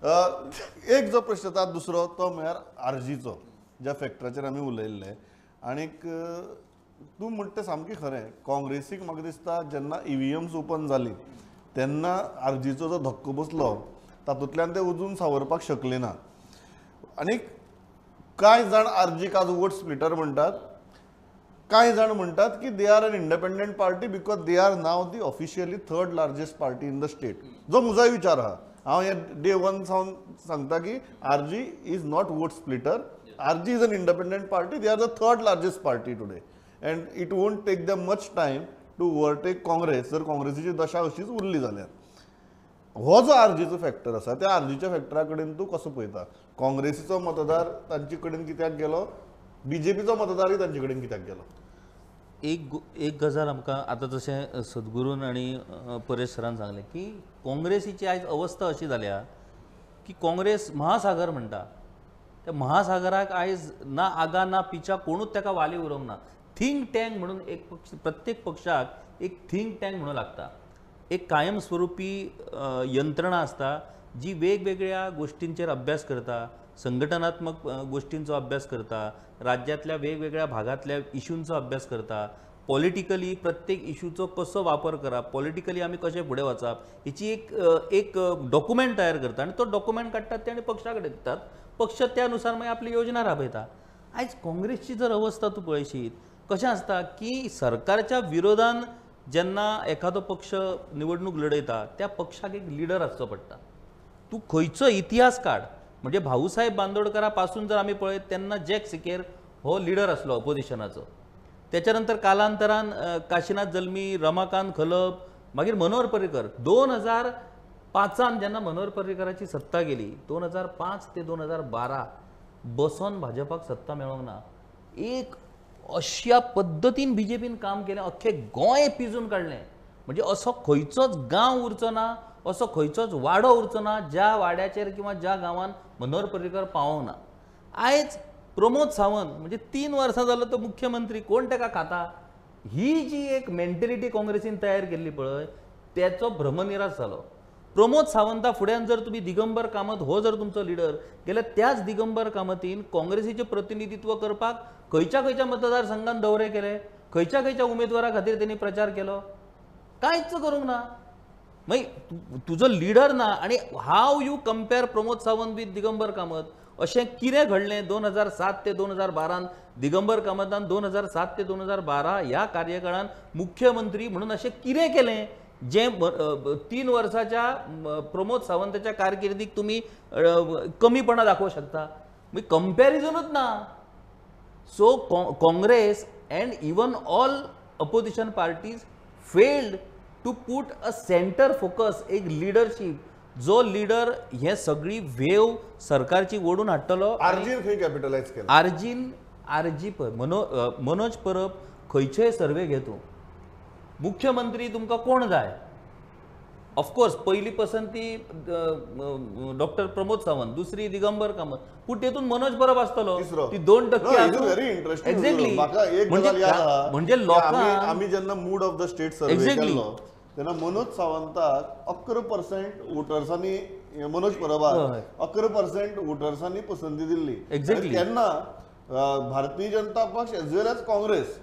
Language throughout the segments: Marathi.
एक जो प्रश्न आता दुसरो तो म्हळ्यार आरजीचो, ज्या फॅक्टराचेर आमी उलयल्ले. आनीक तूं म्हणटा तें सामकें खरें. काँग्रेसीक म्हाका दिसता जेन्ना EVMs ओपन जाली तेन्ना आरजीचो जो धक्को बसलो तातूंतल्यान ते अजून सावरपाक शकले ना. आनीक कांय जाण आरजीक आज वोट स्प्लिटर म्हणटात, कांय जाण म्हणटात की they are an independent party because they are now the officially third largest party in the state. जो म्हजोय विचार आहा. हांव हे डे वन सावन सांगता की RG is not vote splitter. RG is an independent party. They are the third largest party today and it won't take them much time to overtake Congress जर काँग्रेसीची दशा अशीच उरली जाल्यार. हो जो आरजीचो फॅक्टर आसा त्या आरजीच्या फॅक्टरा कडेन तूं कसो पळयता? काँग्रेसीचो मतदार तांचे कडेन कित्याक गेलो, बीजेपीचो मतदारूय तांचे कडेन कित्याक गेलो? एक गजाल आमकां आतां जशें सद्गुरून आनी परेश सरान सांगलें की काँग्रेसीची आयज अवस्था अशी जाल्या की काँग्रेस महासागर म्हणटा. त्या महासागराक आयज ना आगा ना पिच्या कोणूच ताका वाली उरोवंक ना. थिंक टँक म्हणून एक पक्ष, प्रत्येक पक्षाक एक थिंक टँक म्हणून लागता. एक कायमस्वरूपी यंत्रणा आसता जी वेगवेगळ्या गोष्टींचेर अभ्यास करता, संघटनात्मक गोष्टींचो अभ्यास करता, राज्यातल्या वेगवेगळ्या भागातल्या इश्यूंचो अभ्यास करता, पॉलिटिकली प्रत्येक इश्यूचो कसो वापर करप, पॉलिटिकली आमी कशें फुडें वचप हेची एक डॉक्युमेंट तयार करता आनी तो डॉक्युमेंट काडटात ते आनी पक्षा कडेन दितात. पक्ष त्या अनुसार मागीर आपली योजना राबयता. आयज काँग्रेसची जर अवस्था तूं पळयशीत कशें आसता की सरकारच्या विरोधान जेन्ना एखादो पक्ष निवडणूक लडयता त्या पक्षाक एक लिडर आसचो पडटा. तूं खंयचो इतिहास काड, म्हणजे भाऊसाहेब बांदोडकरा पासून जर आमी पळयत तेन्ना जॅक सिकेर हो लिडर आसलो ऑपोजिशनाचो. त्याच्या नंतर कालांतरान काशीनाथ जल्मी, रमाकांत खलप, मागीर मनोहर पर्रीकर. 2005 जेन्ना मनोहर पर्रीकराची सत्ता गेली 2005 ते 2012 बसोन भाजपाक सत्ता मेळोंक ना. एक अशा पद्दतीन बीजेपीन काम केलें, अख्खे गोंय पिजून काडलें. म्हणजे असो खंयचोच गांव उरचो ना, असो खंयचोच वाडो उरचो ना ज्या वाड्याचेर किंवा ज्या गांवांत मनोहर पर्रीकर पावोंक ना. आयज प्रमोद सावंत म्हणजे 3 वर्सां जालो तो मुख्यमंत्री, कोण ताका खाता? ही जी एक मेंटेलिटी काँग्रेसीन तयार केल्ली पळय त्याचो भ्रमनिरास जालो. प्रमोद सावंता फुड्यान जर तुम्ही दिगंबर कामत हो जर तुमचो लिडर गेल्या त्याच दिगंबर कामतीन काँग्रेसीचे प्रतिनिधित्व करपाक खंयच्या खंयच्या मतदारसंघात दौरे केले, खंयच्या खंयच्या उमेदवारा खातीर त्यांनी प्रचार केलो, कांयच करूंक ना. मागीर तुजो लिडर ना आनी how you compare Pramod Sawant with Digambar Kamat. अशें कितें घडलें 2007 ते 2012 दिगंबर कामतान 2007 ते 2012 ह्या कार्यकाळान मुख्यमंत्री म्हणून अशें कितें केलें जे 3 वर्साच्या प्रमोद सावंताच्या कारकिर्दीक तुम्ही कमीपणा दाखवू शकता? मागीर कंपॅरिजनूच ना. So Congress and even all opposition parties failed to put a centre focus, एक लिडरशीप जो लिडर हे सगळी वेव सरकारची ओढून हाडटलो. आरजीन खंय कॅपिटलायज केला? आरजी मनोज परब खंयचेय सर्वे घेतो, मुख्यमंत्री तुमकां कोण जाय? ऑफकोर्स पहिली पसंती डॉक्टर प्रमोद सावंत, दुसरी दिगंबर कामत, पूण तेतून मनोज परब आसतलो. ती 2% एक्झॅक्टली. म्हणजे लोकांक आम्ही जेन्ना मूड ऑफ द स्टेट सर्वे केलो तेन्ना मनोज सावंताक 11% वोटर्सांनी, मनोज परबाक 11% वोटर्सांनी पसंती दिल्ली. एक्झॅक्टली. तेन्ना भारतीय जनता पक्ष एज वेल एज काँग्रेस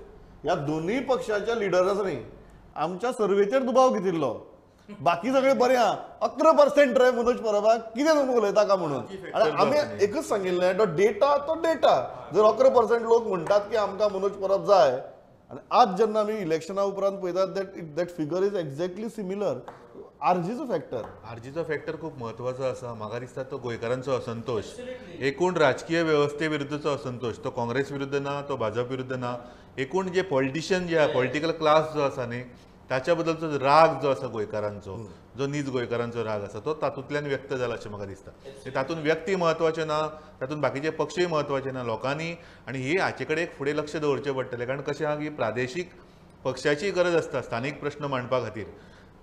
ह्या दोन्ही पक्षाच्या लिडरांनी आमच्या सर्वेचेर दुबाव घेतिल्लो. बाकी सगळे बरे आहा, 11% रे मनोज परबाक, कितें तुमी उलयता का म्हणून. आनी आमी एकच सांगिल्लें तो डेटा जर 11% लोक म्हणटात की आमकां मनोज परब जाय, आनी आज जेन्ना आमी इलेक्शना उपरांत पळयतात that figure is exactly similar. आरजीचो फॅक्टर खूप महत्वाचो आसा. म्हाका दिसता तो गोंयकारांचो असंतोष, एकूण राजकीय वेवस्थे विरुद्धचो असंतोष, तो काँग्रेस विरुद्ध ना, तो भाजप विरुद्ध ना, एकूण जे पॉलिटिशियन जे पॉलिटिकल क्लास जो आसा न्ही ताच्या बद्दलचो राग जो आसा गोंयकारांचो, जो नीज गोंयकारांचो राग आसा तो तातूंतल्यान व्यक्त जाला अशें म्हाका दिसता. तातूंत व्यक्ती महत्वाचे ना, तातूंत बाकीचे पक्षय महत्वाचे ना. लोकांनी आनी ही हाचे कडेन एक फुडें लक्ष दवरचें पडटलें. कारण कशें आहा की प्रादेशीक पक्षाची गरज आसता स्थानीक प्रश्न मांडपा खातीर.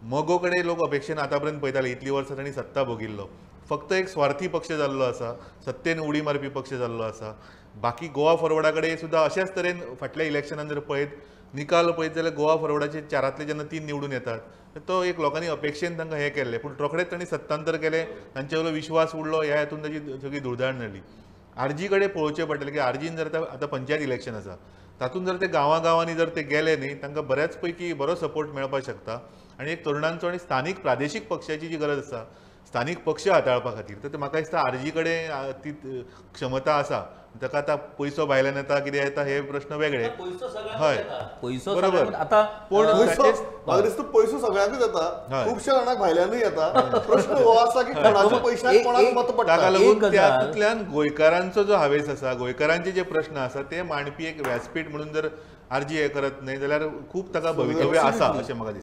मोगो कडेन लोक अपेक्षेन आतां पर्यंत पळयताले, इतली वर्सां तांणी सत्ता भोगिल्लो, फक्त एक स्वार्थी पक्ष जाल्लो आसा, सत्तेन उडी मारपी पक्ष जाल्लो आसा. बाकी गोवा फॉरवर्डा कडेन सुद्दां अशेंच तरेन फाटल्या इलेक्शनान जर पळयत निकाल पळयत जाल्यार गोवा फॉरवर्डाचे 4 जेन्ना 3 निवडून येतात तो एक लोकांनी अपेक्षेन तांकां हें केल्लें पूण रोखडेंच तांणी सत्तांतर केलें तांचे वयलो विश्वास उडलो ह्या हेतून ताची सगळी धुळधाण जाली आरजी कडेन पळोवचें पडटलें की आरजीन जर आतां पंचायत इलेक्शन आसा तातूंत जर ते गांवांनी जर ते गेले न्ही तांकां बऱ्याच पैकी बरो सपोर्ट मेळपाक शकता आनी एक तरणांचो आनी स्थानीक प्रादेशीक पक्षाची जी गरज आसा स्थानीक पक्ष हाताळपा खातीर तर म्हाका दिसता आरजी कडेन ती क्षमता आसा ताका आतां पयसो भायल्यान येता कितें येता हे प्रश्न वेगळे हय पयसो बरोबर. सगळ्यांक आता पूण पयसो ताचेच म्हाका दिसता पयसो सगळ्यांकूच येता हय. खुबश्या जाणांक भायल्यानूय येता प्रश्न हो आसा की कोणाच्या पयशांक एक- कोणाक एक- मत ताका पडटा लागून गजाल- त्यातूंतल्यान गोंयकारांचो जो हावेस आसा गोंयकारांचे जे प्रश्न आसा ते मांडपी एक व्यासपीठ म्हणून जर आरजी हे करत न्हय जाल्यार खूप ताका भवितव्य आसा अशें म्हाका दिसता